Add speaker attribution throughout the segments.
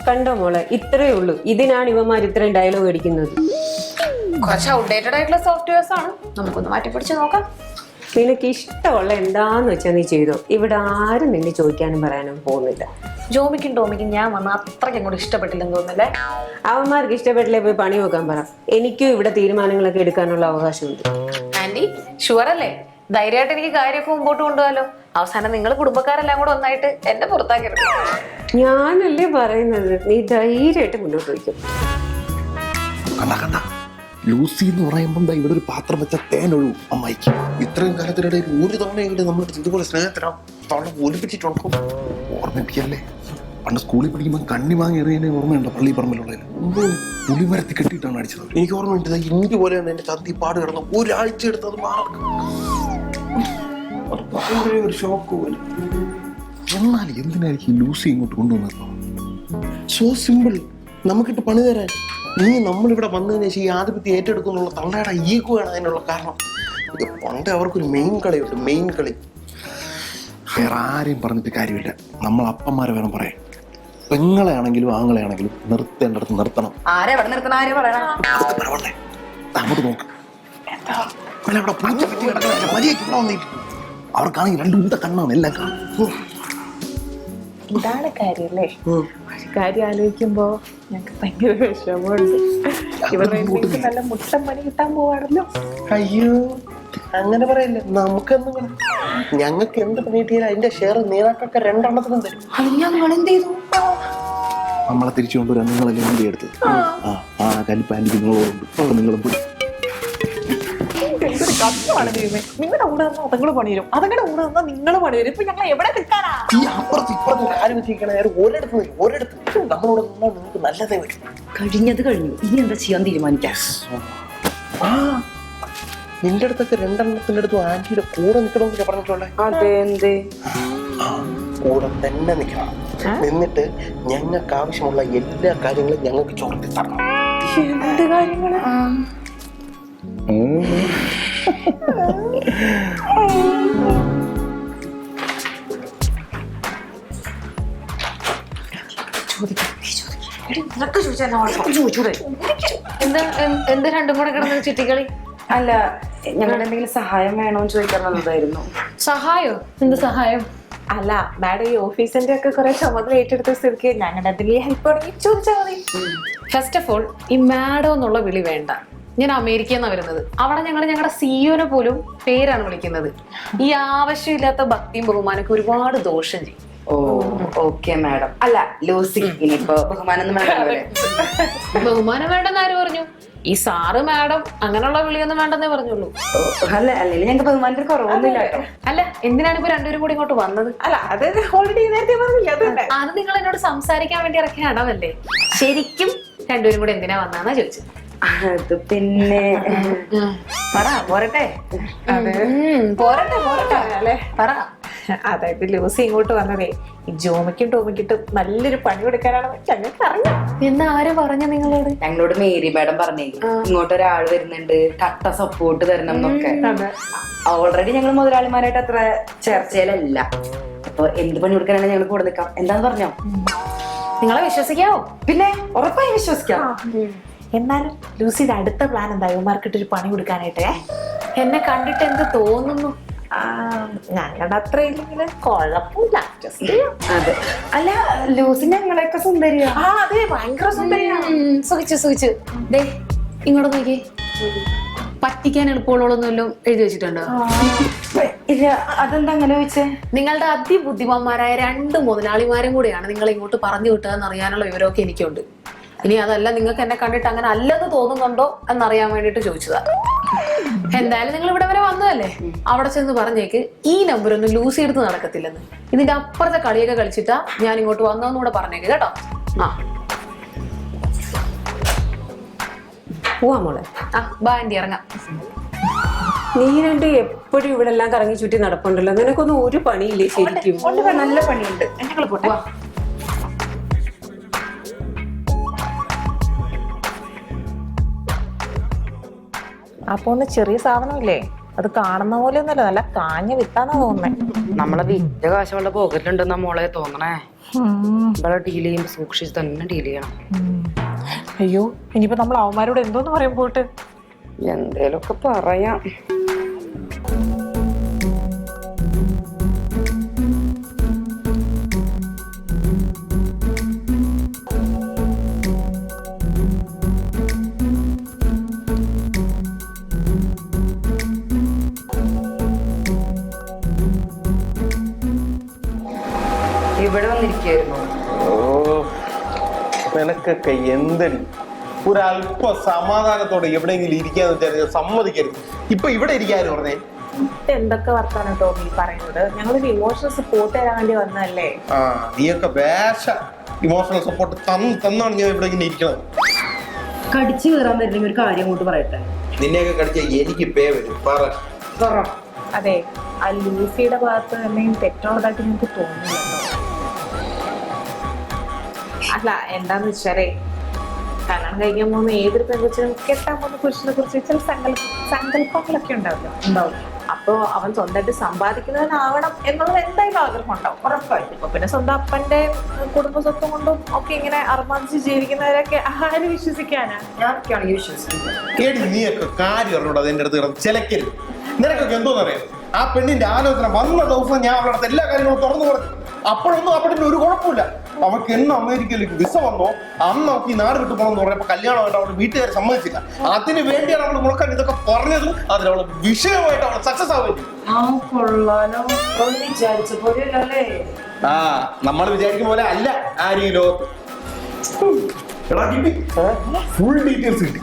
Speaker 1: കണ്ടോ മോളെ, ഇത്രയേ ഉള്ളൂ. ഇതിനാണ് ഇവന്മാർ ഇത്രയും ഡയലോഗ് അടിക്കുന്നത്.
Speaker 2: കുറച്ച് ഔട്ട്ഡേറ്റഡ് ആയിട്ടുള്ള സോഫ്റ്റ്വെയർസ് ആണ്, നമുക്കൊന്ന് മാറ്റി പിടിച്ച് നോക്കാം.
Speaker 1: നിനക്ക് ഇഷ്ടമുള്ള എന്താന്ന് വെച്ചാൽ നീ ചെയ്തോ. ഇവിടെ ആരും നിന്നെ ചോദിക്കാനും പറയാനും പോകുന്നില്ല.
Speaker 2: ജോമിക്കും ടോമിക്കും ഞാൻ വന്ന അത്രയ്ക്ക് അങ്ങോട്ട് ഇഷ്ടപ്പെട്ടില്ലെന്ന് തോന്നുന്നല്ലേ?
Speaker 1: അവന്മാർക്ക് ഇഷ്ടപ്പെട്ടില്ലേ പോയി പണി നോക്കാൻ പറ. എനിക്കും ഇവിടെ തീരുമാനങ്ങളൊക്കെ എടുക്കാനുള്ള അവകാശമുണ്ട്.
Speaker 2: ആന്റി ഷുവർ അല്ലേ? ധൈര്യമായിട്ട് എനിക്ക് കാര്യമൊക്കെ മുമ്പോട്ട് കൊണ്ടുപോകാലോ. അവസാനം നിങ്ങൾ കുടുംബക്കാരെല്ലാം കൂടെ ഒന്നായിട്ട് എന്നെ പുറത്താക്കരുത്.
Speaker 1: ഞാനല്ലേ പറയുന്നത്, നീ ധൈര്യമായിട്ട് മുന്നോട്ട് വയ്ക്കും.
Speaker 3: ലൂസി എന്ന് പറയുമ്പോൾ ഇവിടെ ഒരു പാത്രം വെച്ച തേനൊഴു അമ്മായിക്ക്. ഇത്രയും കാലത്തിനിടയിൽ ഒരു തവണയെങ്കിലും നമ്മൾ ഇതുപോലെ സ്നേഹത്തിനാ തവണ ഒലിപ്പിച്ചിട്ടുണ്ടോ? ഓർമ്മിപ്പിക്കല്ലേ, പണ്ട് സ്കൂളിൽ പഠിക്കുമ്പോൾ കണ്ണി വാങ്ങി എറിയാനേ ഓർമ്മയുണ്ടോ? പള്ളി പറമ്പിലുള്ളതിൽ പുളിമരത്തി കെട്ടിയിട്ടാണ് അടിച്ചത്. എനിക്ക് ഓർമ്മയുണ്ട്. ഇന്ത്യ പോലെയാണ് എന്റെ ചന്തി പാട് കിടന്ന് ഒരാഴ്ച എടുത്തത് മാർക്ക്. ഒരു ഷോക്ക് പോലെ. എന്നാൽ എന്തിനായിരിക്കും ലൂസി ഇങ്ങോട്ട് കൊണ്ടുവന്നത്? സോ സിമ്പിൾ, നമുക്കിട്ട് പണി തരാൻ. നീ നമ്മളിവിടെ വന്നതിന് ശേഷം ഈ ആധിപത്യം ഏറ്റെടുക്കുന്നുള്ള തള്ളയുടെ ഈഗോയാണ് അതിനുള്ള കാരണം. ഇത് പണ്ട് അവർക്കൊരു മെയിൻ കളിയുണ്ട്, മെയിൻ കളി. വേറെ ആരെയും പറഞ്ഞിട്ട് കാര്യമില്ല, നമ്മൾ അപ്പന്മാരെ വേണം പറയാൻ. പെങ്ങളെ ആണെങ്കിലും ആങ്ങളെ ആണെങ്കിലും നിർത്തേണ്ടടുത്ത് നിർത്തണം. അങ്ങോട്ട് നോക്ക്, അവർക്കാണെങ്കിൽ രണ്ടു ഉണ്ട കണ്ണാണ്, എല്ലാം കാണും.
Speaker 2: ഇതാണ് കാര്യല്ലേ? കാര്യം ആലോചിക്കുമ്പോ ഞങ്ങക്ക് ഭയങ്കര വിഷമമുണ്ട്. ഇവരുടെ നല്ല മുട്ടം പണി കിട്ടാൻ പോവാണല്ലോ.
Speaker 3: അയ്യോ അങ്ങനെ പറയല്ലേ, നമുക്കെന്ത് വേണം? ഞങ്ങൾക്ക് എന്ത് പണി കിട്ടിയാലും അതിന്റെ ഷെയർ നേതാക്കൊക്കെ രണ്ടെണ്ണത്തിനും തരും.
Speaker 2: ഞങ്ങൾ എന്ത് ചെയ്തു?
Speaker 3: നമ്മളെ തിരിച്ചു കൊണ്ടുവരാൻ നിങ്ങളല്ലേ വണ്ടി എടുത്ത്. ആ കലിപ്പാൻറ്റിക്ക് നിങ്ങളോടുണ്ട്, നിങ്ങളും പോയി.
Speaker 2: എന്തൊരു കഷ്ടമാണ് ദൈവമേ. നിങ്ങളുടെ കൂടെ വന്നാൽ അതങ്ങൾ പണി തരും, അതങ്ങളുടെ കൂടെ വന്നാൽ നിങ്ങൾ പണി തരും. ഇപ്പൊ ഞങ്ങൾ എവിടെ കിട്ടാനാ?
Speaker 3: ഈ അപ്പുറത്ത് ഇപ്പുറത്ത് കാര്യം വെച്ചിരിക്കണ ഒരിടത്ത് നമ്മളോട് നിന്നാൽ നിങ്ങൾക്ക് നല്ലതേ വരും.
Speaker 4: കഴിഞ്ഞത് കഴിഞ്ഞു, ഇനി എന്താ ചെയ്യാൻ തീരുമാനിക്കാം.
Speaker 3: നിന്റെ അടുത്തൊക്കെ രണ്ടെണ്ണത്തിന്റെ അടുത്തും ആന്റിയുടെ കൂടെ നിൽക്കണമെന്നൊക്കെ പറഞ്ഞിട്ടുള്ളേ.
Speaker 4: അതെന്തേ?
Speaker 3: കൂടെ തന്നെ നിൽക്കണം. എന്നിട്ട് ഞങ്ങൾക്ക് ആവശ്യമുള്ള എല്ലാ കാര്യങ്ങളും ഞങ്ങൾക്ക് ചോർത്തി തരണം.
Speaker 2: എന്ത് കാര്യങ്ങള്? എന്താ രണ്ടും കൂടെ കിടന്ന് ചുറ്റിക്കളി?
Speaker 4: അല്ല, ഞങ്ങളുടെ എന്തെങ്കിലും സഹായം വേണോന്ന് ചോദിക്കാൻ വന്നതായിരുന്നു.
Speaker 2: സഹായോ? എന്ത് സഹായം? അല്ല മാഡം, ഈ ഓഫീസിന്റെ ഒക്കെ കുറെ ചുമതല ഏറ്റെടുത്ത സ്ഥിതിക്ക് ഞങ്ങളുടെ എന്തെങ്കിലും ഹെൽപ്പ് വേണമെങ്കിൽ ചോദിച്ചാൽ മതി. ഫസ്റ്റ് ഓഫ് ഓൾ, ഈ മാഡം എന്നുള്ള വിളി വേണ്ട. ഞാൻ അമേരിക്കയിൽ നിന്നാണ് വരുന്നത്. അവിടെ ഞങ്ങളുടെ സിഇഒനെ പോലും പേരാണ് വിളിക്കുന്നത്. ഈ ആവശ്യമില്ലാത്ത ഭക്തിയും ബഹുമാനൊക്കെ ഒരുപാട് ദോഷം ചെയ്യും.
Speaker 4: ഓ ഓക്കെ മാഡം. അല്ല ലൂസി, ഇനിയിപ്പോ ബഹുമാനം
Speaker 2: ബഹുമാനം വേണ്ടെന്ന് ആര് പറഞ്ഞു? ഈ സാറ് മാഡം അങ്ങനെയുള്ള വിളിയൊന്നും വേണ്ടെന്നേ പറഞ്ഞുള്ളൂ.
Speaker 4: അല്ല, അല്ലെങ്കിൽ ഞങ്ങൾക്ക് ബഹുമാനത്തിന് കുറവൊന്നുമില്ല കേട്ടോ.
Speaker 2: അല്ല, എന്തിനാണ് ഇപ്പൊ രണ്ടുപേരും കൂടി ഇങ്ങോട്ട് വന്നത്?
Speaker 4: അല്ല, അത് ഓൾറെഡി നേരത്തെ പറഞ്ഞില്ല.
Speaker 2: അത് നിങ്ങൾ എന്നോട് സംസാരിക്കാൻ വേണ്ടി ഇറക്കിയ അടവല്ലേ? ശരിക്കും രണ്ടുപേരും കൂടി എന്തിനാ വന്നാന്നാ ചോദിച്ചത്?
Speaker 4: അത് പിന്നെ പോരട്ടെ
Speaker 2: അല്ലേ? പറ. അതായത് ലൂസി ഇങ്ങോട്ട് വന്നതേ ഈ ജോമിക്കും ടോമിക്കിട്ടും നല്ലൊരു പണി കൊടുക്കാനാണെന്ന് ഞങ്ങൾക്ക് അറിയാം. എന്നാ ആര് പറഞ്ഞ നിങ്ങളോട്?
Speaker 4: ഞങ്ങളോട് മേരി മാഡം പറഞ്ഞേ ഇങ്ങോട്ട് ഒരാൾ വരുന്നുണ്ട്, കട്ട സപ്പോർട്ട് തരണം എന്നൊക്കെ. ഓൾറെഡി ഞങ്ങൾ മുതലാളിമാരായിട്ട് അത്ര ചർച്ചയിലല്ല. അപ്പൊ എന്ത് പണി കൊടുക്കാനാണ് ഞങ്ങൾ കൂടെ നിൽക്കാം. എന്താന്ന് പറഞ്ഞോ?
Speaker 2: നിങ്ങളെ വിശ്വസിക്കാവോ?
Speaker 4: പിന്നെ ഉറപ്പായി വിശ്വസിക്കാം.
Speaker 2: എന്നാലും ലൂസിയുടെ അടുത്ത പ്ലാൻ എന്താ? ഇവന്മാർക്കിട്ടൊരു പണി കൊടുക്കാനായിട്ടേ. എന്നെ കണ്ടിട്ട് എന്ത് തോന്നുന്നു? ഞങ്ങളുടെ അത്ര ഇല്ലെങ്കിൽ കുഴപ്പമില്ല,
Speaker 4: അതെ. അല്ല, ലൂസി ഞങ്ങളെയൊക്കെ സുന്ദരിയാ.
Speaker 2: അതെ, ഭയങ്കര സുന്ദരിയാ. സുഖിച്ചു ദേ ഇങ്ങോട്ട് നോക്കി. പറ്റിക്കാൻ എളുപ്പമുള്ളതൊന്നുമല്ലോ എഴുതി വെച്ചിട്ടുണ്ടോ?
Speaker 4: ഇല്ല. അതെന്താ അങ്ങനെ ചോദിച്ചേ?
Speaker 2: നിങ്ങളുടെ അതിബുദ്ധിമാന്മാരായ 2 മുതലാളിമാരും കൂടെയാണ് നിങ്ങൾ ഇങ്ങോട്ട് പറഞ്ഞു വിട്ടതെന്ന് അറിയാനുള്ള വിവരമൊക്കെ എനിക്കുണ്ട്. ഇനി അതല്ല, നിങ്ങൾക്ക് എന്നെ കണ്ടിട്ട് അങ്ങനെ അല്ലെന്ന് തോന്നുന്നുണ്ടോ എന്നറിയാൻ വേണ്ടിട്ട് ചോദിച്ചതാ. എന്തായാലും നിങ്ങൾ ഇവിടെ വരെ വന്നതല്ലേ, അവിടെ ചെന്ന് പറഞ്ഞേക്ക് ഈ നമ്പർ ഒന്നും ലൂസി എടുത്ത് നടക്കത്തില്ലെന്ന്. ഇതിന്റെ അപ്പുറത്തെ കളിയൊക്കെ കളിച്ചിട്ടാ ഞാൻ ഇങ്ങോട്ട് വന്നതെന്ന് കൂടെ പറഞ്ഞേക്ക് കേട്ടോ.
Speaker 1: പോവാ മോളെ.
Speaker 2: ബാ ആന്റി, ഇറങ്ങാം.
Speaker 1: നീ രണ്ട് എപ്പോഴും ഇവിടെ എല്ലാം കറങ്ങി ചുറ്റി നടപ്പുണ്ടല്ലോ, നിനക്കൊന്നും ഒരു പണിയില്ലേ ശരിക്കും?
Speaker 4: നല്ല പണിയുണ്ട്.
Speaker 2: ഞങ്ങൾ പോട്ടെ. അപ്പൊ ഒന്ന് ചെറിയ സാധനമില്ലേ, അത് കാണുന്ന പോലെ ഒന്നല്ല, നല്ല കാഞ്ഞ വിത്താന്നാ തോന്നുന്നേ.
Speaker 4: നമ്മളെ വിറ്റ കാശുള്ള പോക്കറ്റിലുണ്ടെന്നാ മോളെ തോന്നണേ. ഇവിടെ ഡീൽ ചെയ്യുമ്പോൾ സൂക്ഷിച്ച് തന്നെ ഡീൽ ചെയ്യണം.
Speaker 2: അയ്യോ ഇനിയിപ്പോ നമ്മൾ അവന്മാരോട് എന്തോന്ന് പറയാൻ പോയിട്ട്.
Speaker 4: എന്തേലൊക്കെ പറയാം. ഇവിടെ വന്നിരിക്കുന്നു.
Speaker 3: നിനക്കൊക്കെ എന്തടി ഒരല്പ സമാധാനത്തോടെ എവിടെയെങ്കിലും ഇരിക്കാന്ന് വെച്ചാൽ സമ്മതിക്കരുത്. ഇപ്പൊ ഇവിടെ ഇരിക്കാന്ന് പറഞ്ഞേ.
Speaker 2: എന്തൊക്കെ വർക്കാണ് ടോമി പറയുന്നത്? ഞങ്ങളൊരു ഇമോഷണൽ സപ്പോർട്ട് തരാൻ വേണ്ടി വന്നതല്ലേ.
Speaker 3: ആ നീയൊക്കെ വേഷ ഇമോഷണൽ സപ്പോർട്ട് തന്നാണ് ഞാൻ ഇവിടെ ഇങ്ങനെ ഇരിക്കണത്.
Speaker 4: കടിച്ചു കയറാൻ വരുന്നെങ്കിൽ ഒരു കാര്യം അങ്ങോട്ട് പറയട്ടെ.
Speaker 3: നിന്നെയൊക്കെ കടിച്ച എനിക്ക് പേ വരും. പറ.
Speaker 2: അതെ, ആ ലൂസിയുടെ ഭാഗത്ത് എന്തെങ്കിലും തെറ്റുള്ളതായിട്ട് എനിക്ക് തോന്നുന്നില്ല. അല്ല എന്താന്ന് വെച്ചാലേ, കല്യാണം കഴിക്കാൻ പോകുന്ന ഏതൊരു പെൺകുച്ചിനും കെട്ടാൻ പോകുന്ന പുരുഷനെ കുറിച്ച് ചില സങ്കല്പങ്ങളൊക്കെ ഉണ്ടാവും. അപ്പൊ അവൻ സ്വന്തമായിട്ട് സമ്പാദിക്കുന്നവനാവണം എന്നുള്ളത് എന്തായാലും ആഗ്രഹം ഉണ്ടാവും, ഉറപ്പായിട്ടും. ഇപ്പൊ പിന്നെ സ്വന്തം അപ്പന്റെ കുടുംബ സ്വത്തും കൊണ്ടും ഒക്കെ ഇങ്ങനെ അർമാദിച്ച് ജീവിക്കുന്നവരൊക്കെ ആര് വിശ്വസിക്കാനാ?
Speaker 4: ഞാനൊക്കെയാണെങ്കിൽ വിശ്വസിക്കുന്നത്.
Speaker 3: ഏടി നീയൊക്കെ കാര്യം അറിഞ്ഞൂടാ അതിന്റെ അടുത്ത് കിടന്ന് ചിലക്കരുത്. നിനക്കൊക്കെ എന്തോന്നറിയാം, ആ പെണ്ണിന്റെ ആലോചന വന്ന ദിവസം ഞാൻ അവളുടെ എല്ലാ കാര്യങ്ങളും തുറന്നു പറഞ്ഞു. അപ്പോഴൊന്നും ആ പെണ്ണിന് ഒരു കുഴപ്പമില്ല. അവർക്ക് എന്ന് അമേരിക്കയിലേക്ക് വിസ വന്നോ അന്ന് അവർക്ക് ഈ നാട് വിട്ടു പോകണമെന്ന് പറഞ്ഞപ്പോ കല്യാണമായിട്ട് അവളുടെ വീട്ടുകാരെ സമ്മതിച്ചില്ല. അതിന് വേണ്ടിയാണ് അവൾ മുളക്കാൻ ഇതൊക്കെ പറഞ്ഞതും അതിന് അവള് വിഷയമായിട്ട് അവൾ സക്സസ് ആവുകയും. ആ നമ്മൾ വിചാരിക്കും പോലെ അല്ല ആരും ഈ ലോകത്ത്. ഫുൾ ഡീറ്റെയിൽസ് കിട്ടി.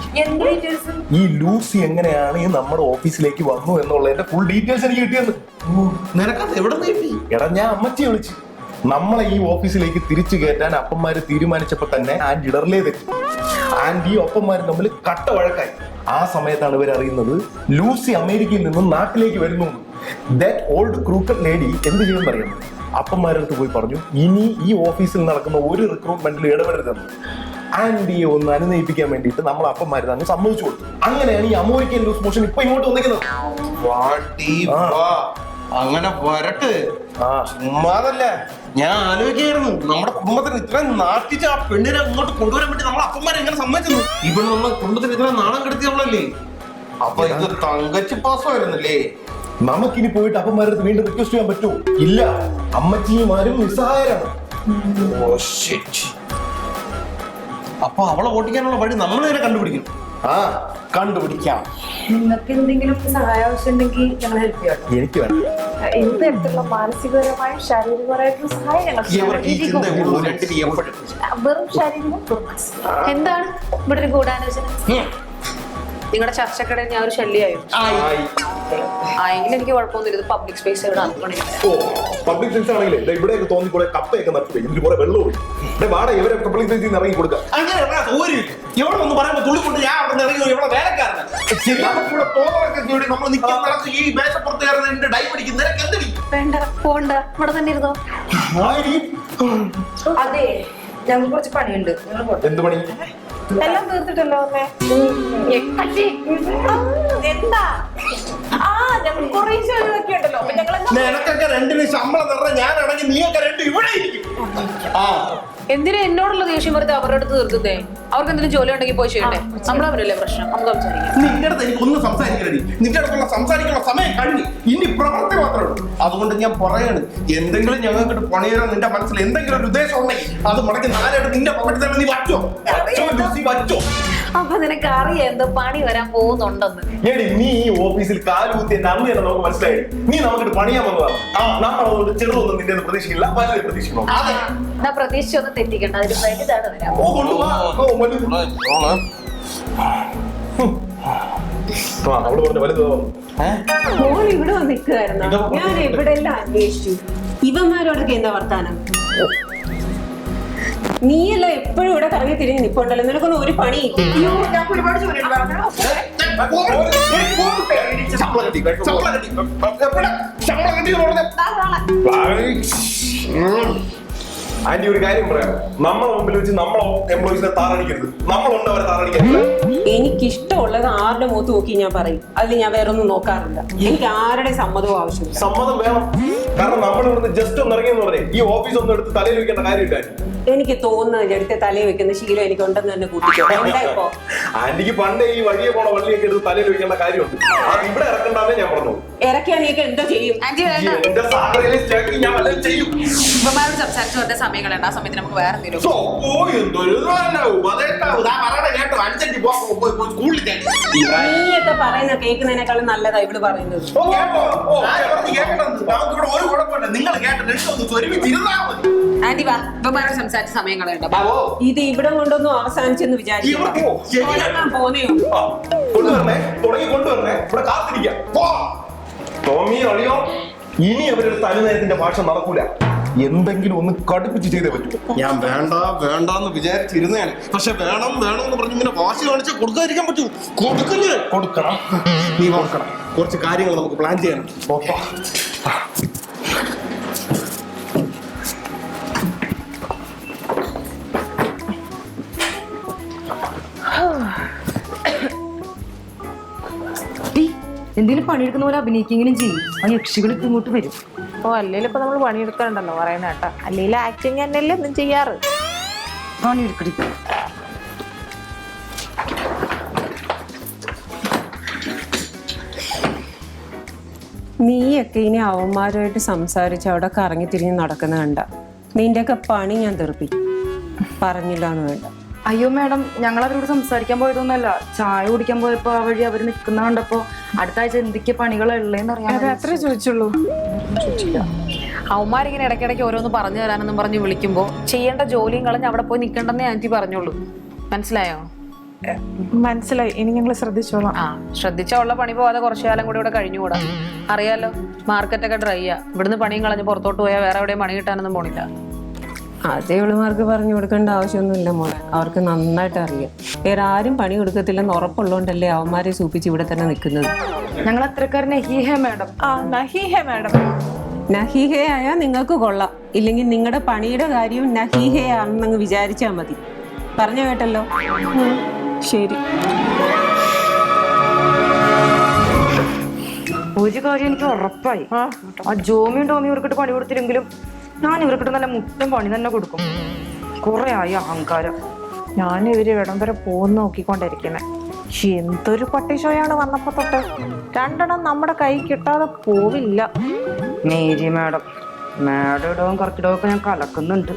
Speaker 3: ഈ ലൂസി എങ്ങനെയാണ് നമ്മുടെ ഓഫീസിലേക്ക് വന്നു എന്നുള്ളതിന്റെ ഫുൾ ഡീറ്റെയിൽസ് എനിക്ക് കിട്ടിയത്. നിനക്കത് എവിടെ നിന്ന് കിട്ടി? എടാ ഞാൻ അമ്മച്ചിയെ വിളിച്ചു. നമ്മളെ ഈ ഓഫീസിലേക്ക് തിരിച്ചു കയറ്റാൻ അപ്പന്മാര് തീരുമാനിച്ചപ്പോ തന്നെ ആന്റി ഇടറിലേ തെറ്റി. ആന്റിയും ഒപ്പന്മാരും തമ്മിൽ കട്ട വഴക്കായി. ആ സമയത്താണ് ഇവർ അറിയുന്നത് ലൂസി അമേരിക്കയിൽ നിന്നും നാട്ടിലേക്ക് വരുന്നു. ദാറ്റ് ഓൾഡ് ക്രൂക്കഡ് ലേഡി എന്ത് ചെയ്യുമെന്ന് അറിയാം. അപ്പന്മാരടുത്ത് പോയി പറഞ്ഞു, ഇനി ഈ ഓഫീസിൽ നടക്കുന്ന ഒരു റിക്രൂട്ട്മെന്റിൽ ഇടപെടരുതെന്ന്. ആന്റിയെ ഒന്ന് അനുനയിപ്പിക്കാൻ വേണ്ടിയിട്ട് നമ്മൾ അപ്പന്മാര് അങ്ങ് സമ്മതിച്ചു കൊടുത്തു. അങ്ങനെയാണ് ഈ അമേരിക്കൻ ലൂസ് മോഷൻ ഇപ്പൊ ഇങ്ങോട്ട് വന്നിരിക്കുന്നത്. അങ്ങനെ വരട്ടെ. ചുമ്മാതല്ല, ഞാൻ ആലോചിക്കായിരുന്നു നമ്മുടെ കുടുംബത്തിന് ഇത്രയും നാട്ടിച്ച് ആ പെണ്ണിനെ ഇങ്ങോട്ട് കൊണ്ടുവരാൻ വേണ്ടി നമ്മൾ അപ്പന്മാരെ എങ്ങനെ സമ്മതിച്ചത്. ഇവിടെ നമ്മളെ കുടുംബത്തിന് ഇത്രയും നാണം കെടുത്തിയവളല്ലേ. അപ്പൊ ഇത് തങ്കച്ചി പാസമായിരുന്നല്ലേ. നമുക്കിനി പോയിട്ട് അപ്പന്മാരടുത്ത് വീണ്ടും റിക്വസ്റ്റ് ചെയ്യാൻ പറ്റുമോ? ഇല്ല, അമ്മച്ചിമാരും നിസ്സഹായരാണ്. അപ്പൊ അവളെ ഓട്ടിക്കാനുള്ള വഴി നമ്മൾ തന്നെ കണ്ടുപിടിക്കണം. ആ കണ്ടുപിടിക്കാം.
Speaker 4: നിങ്ങൾക്ക് എന്തെങ്കിലും സഹായം ആവശ്യമുണ്ടെങ്കിൽ ഞങ്ങൾ ഹെൽപ്പ് ചെയ്യാം.
Speaker 3: എനിക്ക് വേണം
Speaker 2: എന്ത് തരത്തിലുള്ള മാനസികപരമായും ശാരീരികപരമായിട്ടുള്ള സഹായം വെറും ശാരീരികം. എന്താണ് ഇവിടെ ഒരു ഗൂഢാലോചന? നിങ്ങളുടെ ചർച്ചക്കിടയിൽ ഞാൻ ഒരു ശല്യമായോ? എങ്കിലും എനിക്ക് കുഴപ്പമൊന്നുമില്ല. ഇത് പബ്ലിക് സ്പേസ്
Speaker 3: പബ്ലിക് സ്പേസ് ആണെങ്കിലേ ഇവിടെയൊക്കെ തോന്നി കുറെ കപ്പയൊക്കെ നട്ടു ഇതിൽ കുറെ വെള്ളം വാട ഇവരെ പബ്ലിക് സ്പേസിൽ നിന്ന് ഇറങ്ങി കൊടുക്കുക. എവിടെ ഒന്ന് പറയുമ്പോ തുള്ളി കൊണ്ട് ഞാൻ അവിടെ ഇറങ്ങി ഇവിടെ വേലക്കാരനാണ്. നമ്മൾ നിൽക്കുന്ന ഈ മേശപ്പുറത്തുകാരന്റെ ഡൈ പഠിക്കുന്ന എന്തെടി
Speaker 2: വേണ്ട പോണ്ട, ഇവിടെ തന്നെ ഇരുന്നോ.
Speaker 4: അതെ, ഞങ്ങൾക്ക് കുറച്ച് പണിയുണ്ട്.
Speaker 3: എന്ത് പണി?
Speaker 2: എല്ലാം തീർത്തിട്ടല്ലോ. എന്താ ഞങ്ങൾ കുറേ ചെലവൊക്കെ ഉണ്ടല്ലോ.
Speaker 3: നിനക്കൊക്കെ രണ്ടിന് ശമ്പളം തരണ ഞാനാണെങ്കിൽ നീയൊക്കെ രണ്ടും ഇവിടെ ഇരിക്കും.
Speaker 2: എന്തിനാ എന്നോടുള്ള ദേഷ്യം വെറുതെ അവരുടെ അടുത്ത് തീർക്കുന്നേ? അവർക്ക് എന്തെങ്കിലും ജോലി ഉണ്ടെങ്കിൽ പോയി ചെയ്യണ്ടേ? നമ്മളവരല്ലേ പ്രശ്നം, നമുക്ക് സംസാരിക്കാം.
Speaker 3: നിന്റെ അടുത്ത് എനിക്ക് ഒന്നും സംസാരിക്കണേ. നിന്റെ അടുത്തുള്ള സംസാരിക്കാനുള്ള സമയം കഴിഞ്ഞു. ഇനി പ്രവൃത്തി മാത്രമേ ഉള്ളൂ. അതുകൊണ്ട് ഞാൻ പറയാണ്, എന്തെങ്കിലും ഞങ്ങൾക്ക് പണി തരാൻ നിന്റെ മനസ്സിൽ എന്തെങ്കിലും ഒരു ഉദ്ദേശം ഉണ്ടെങ്കിൽ അത് മുടക്കി നാലായിട്ട് നിന്റെ പക്കത്തിൽ തന്നെ നീ വച്ചോ.
Speaker 2: അപ്പൊ നിനക്ക് അറിയാം എന്തോ പണി വരാൻ പോകുന്നുണ്ടെന്ന്.
Speaker 3: എടി നീ ഈ ഓഫീസിൽ കാലുകുത്തി എന്റെ അന്ന് തന്നെ നമുക്ക് മനസ്സിലായി. നീ നമുക്കിട്ട് പണിയാൻ വന്നതാണ്. നമ്മൾ അതുകൊണ്ട് ചെറുതൊന്നും നിന്റെ പ്രതീക്ഷിക്കില്ല, വലുത് പ്രതീക്ഷിക്കണം.
Speaker 2: എന്നാ പ്രതീക്ഷിച്ചൊന്നും തെറ്റിക്കണ്ട, അതിന് വലുതാണ് വരാം.
Speaker 3: അവള് പറഞ്ഞ വലുത്
Speaker 1: മോൻ ഇവിടെ വന്ന് നിൽക്കുമായിരുന്നു. ഞാൻ എവിടെ എല്ലാം അന്വേഷിച്ചു. ഇവന്മാരോടൊക്കെ എന്താ വർത്താനം? നീയല്ല എപ്പോഴും ഇവിടെ കറങ്ങി തിരിഞ്ഞ് നിപ്പുണ്ടല്ലോ. നിനക്കൊന്നും ഒരു പണി
Speaker 4: ഒരുപാട് ജോലിയുണ്ട്.
Speaker 3: ആന്റി ഒരു കാര്യം പറയാം, നമ്മളെ മുമ്പിൽ വെച്ച് നമ്മളെ എംപ്ലോയീസിനെ താറടിക്കരുത്. നമ്മളുണ്ട് അവരെ താറടിക്കരുത്.
Speaker 1: എനിക്കിഷ്ടമുള്ള ഉള്ളത് ആരുടെ മുഖത്ത് നോക്കി ഞാൻ പറയും. അതിൽ ഞാൻ വേറെ ഒന്നും നോക്കാറില്ല. എനിക്ക് ആരുടെ സമ്മതവും ആവശ്യമില്ല.
Speaker 3: സമ്മതം വേണം. കാരണം നമ്മൾ ഇവിടുന്ന് ജസ്റ്റ് ഒന്ന് ഇറങ്ങിയെന്ന് പറയും, ഈ ഓഫീസ് ഒന്നും എടുത്ത് തലയിൽ വെക്കേണ്ട കാര്യമില്ല.
Speaker 1: എനിക്ക് തോന്നുന്നത് എടുത്ത് തലയിൽ വെക്കുന്ന ശീലം എനിക്ക് ഉണ്ടെന്ന് തന്നെ കൂട്ടിക്കോ. എന്താ ഇപ്പോ
Speaker 3: ആന്റിക്ക് പണ്ടേ ഈ വഴിയെ പോണ വള്ളിയൊക്കെ എടുത്ത് തലയിൽ വെക്കേണ്ട കാര്യമുണ്ട്. അത് ഇവിടെ ഇറക്കണ്ടെന്നേ ഞാൻ പറഞ്ഞു.
Speaker 1: ഇറക്കിയാ നീക്ക് എന്തോ ചെയ്യും?
Speaker 3: എന്റെ സാലറിയിലെ സ്റ്റേക്ക് ഞാൻ വല്ലതും ചെയ്യും.
Speaker 2: ഇവന്മാരോട് സംസാരിച്ചു വന്ന സമയങ്ങളുണ്ട്. ആ സമയത്ത് നമുക്ക് വേറെ എന്തെങ്കിലും
Speaker 1: നീയൊക്കെ പറയുന്ന കേൾക്കുന്നതിനേക്കാളും നല്ലതാ ഇവള് പറയുന്നത്.
Speaker 2: ആന്റി വാ, ഇവന്മാരോട് സംസാരിച്ച സമയങ്ങളുണ്ട്.
Speaker 1: ഇത് ഇവിടെ കൊണ്ടൊന്നും അവസാനിച്ചെന്ന് വിചാരിക്കാൻ പോന്നേ ഉള്ളൂ.
Speaker 3: കൊണ്ടുവരണേ, തുടങ്ങി കൊണ്ടുവരണേ, ഇവിടെ കാത്തിരിക്കാം. ടോമി അളിയോ, ഇനി അവരുടെ തനുനയത്തിന്റെ ഭാഷ നടക്കൂല. എന്തെങ്കിലും ഒന്ന് കടുപ്പിച്ച് ചെയ്തേ പറ്റൂ. ഞാൻ വേണ്ടെന്ന് വിചാരിച്ചിരുന്നേനെ. പക്ഷെ വേണം എന്ന് പറഞ്ഞ് ഇങ്ങനെ വാശി കാണിച്ച് കൊടുക്കാതിരിക്കാൻ പറ്റൂ. കൊടുക്കണം. നീ നോക്കണം. കുറച്ച് കാര്യങ്ങൾ നമുക്ക് പ്ലാൻ ചെയ്യാനുണ്ട്.
Speaker 4: എന്തെങ്കിലും പണിയെടുക്കുന്ന പോലെ അഭിനയിക്കെങ്കിലും ചെയ്യും. ആ യക്ഷികൾ ഇങ്ങോട്ട് വരും.
Speaker 2: അല്ലെങ്കിൽ ഇപ്പൊ നമ്മൾ പണിയെടുക്കാനുണ്ടല്ലോ പറയുന്ന കേട്ടോ. അല്ലെങ്കിൽ ആക്ടിങ് തന്നെയല്ലേ ഒന്നും ചെയ്യാറ്.
Speaker 4: പണിയെടുക്കടി.
Speaker 1: നീയൊക്കെ ഇനി അവന്മാരുമായിട്ട് സംസാരിച്ച് അവിടെ കറങ്ങി തിരിഞ്ഞ് നടക്കുന്ന കണ്ട നിന്റെയൊക്കെ പണി ഞാൻ തെറുപ്പി. പറഞ്ഞില്ല എന്ന് വേണ്ട.
Speaker 4: അയ്യോ മാഡം, ഞങ്ങൾ അവരോട് സംസാരിക്കാൻ പോയതൊന്നുമല്ല. ചായ കുടിക്കാൻ പോയപ്പോ ആ വഴി അവർ നിൽക്കുന്ന കണ്ടപ്പോ അടുത്ത ആഴ്ച എന്തൊക്കെ പണികളുള്ളതെന്ന് അറിയാൻ
Speaker 2: അത്രേ ചോദിച്ചുള്ളൂ. അവന്മാരിങ്ങനെ ഇടയ്ക്കിടയ്ക്ക് ഓരോന്ന് പറഞ്ഞു തരാനെന്നും പറഞ്ഞ് വിളിക്കുമ്പോ ചെയ്യേണ്ട ജോലിയും കളഞ്ഞ് അവിടെ പോയി നിൽക്കണ്ടെന്നേ ആന്റി പറഞ്ഞോളൂ. മനസ്സിലായോ?
Speaker 5: മനസ്സിലായി. ഇനി ഞങ്ങൾ ശ്രദ്ധിച്ചോളാം.
Speaker 2: ആ, ശ്രദ്ധിച്ചാ ഉള്ള പണി പോവാതെ കുറച്ചു കാലം കൂടി ഇവിടെ കഴിഞ്ഞുകൂടാ. അറിയാലോ, മാർക്കറ്റൊക്കെ ഡ്രൈ ആ. ഇവിടുന്ന് പണിയും കളഞ്ഞ് പുറത്തോട്ട് പോയാൽ വേറെ എവിടെയും പണി കിട്ടാനൊന്നും പോണില്ല.
Speaker 1: അതേ ഉള്ളമാർക്ക് പറഞ്ഞു കൊടുക്കേണ്ട ആവശ്യമൊന്നുമില്ല മോളെ. അവർക്ക് നന്നായിട്ട് അറിയാം. വേറെ ആരും പണി കൊടുക്കത്തില്ലെന്ന് ഉറപ്പുള്ളതുകൊണ്ടല്ലേ അവന്മാരെ സൂപ്പിച്ച് ഇവിടെ തന്നെ നിൽക്കുന്നത്.
Speaker 4: ഞങ്ങൾ അത്രക്കാരൻ നഹീഹേ മാഡം.
Speaker 5: നഹീഹേ മാഡം.
Speaker 1: നഹീഹേ ആയാൽ നിങ്ങൾക്ക് കൊള്ളാം. ഇല്ലെങ്കിൽ നിങ്ങളുടെ പണിയുടെ കാര്യവും നഹീഹേ ആണെന്നങ്ങ് വിചാരിച്ചാൽ മതി. പറഞ്ഞു കേട്ടല്ലോ. ശരി.
Speaker 4: ഒരു കാര്യം എനിക്ക് ഉറപ്പായി. ആ ജോമിയും ടോമിയും ഇവർക്കിട്ട് പണി കൊടുത്തില്ലെങ്കിലും ഞാൻ ഇവർക്കിട്ട് നല്ല മുട്ടൻ പണി തന്നെ കൊടുക്കും. കുറെ ആയി അഹങ്കാരം.
Speaker 5: ഞാൻ ഇവര് ഇവിടം വരെ പോകുന്ന നോക്കിക്കൊണ്ടിരിക്കണേ. എന്തൊരു പട്ടിഷോയാണ് വന്നപ്പോ തൊട്ട്. രണ്ടെണ്ണം നമ്മുടെ കൈ കിട്ടാതെ പോവില്ല.
Speaker 4: മേരി മാഡം, മാഡം ഇടവും കറക്കിടവും ഒക്കെ ഞാൻ കലക്കുന്നുണ്ട്.